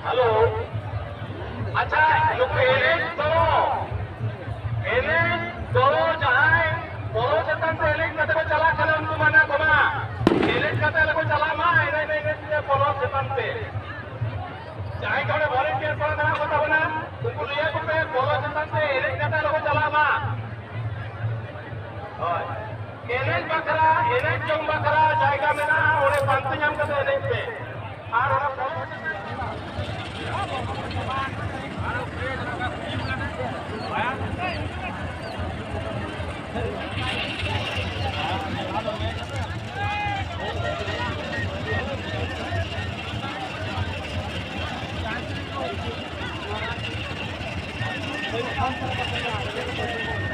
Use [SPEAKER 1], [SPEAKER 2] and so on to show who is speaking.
[SPEAKER 1] Hello अच्छा जहाँ बोलो चेतन से एलिट कते को चला खले उनको मना कोमा एलिट कते को चला मा एने बोलो चेतन से चाहे कोने वॉलंटियर पर ना होता बना तुमको लिया को पे बोलो चेतन से एलिट कते को चला मा और एलिट बकरा एलिट जों बकरा जायगा में ना उन्हें पंत नाम कते एलिट पे और
[SPEAKER 2] Thank you.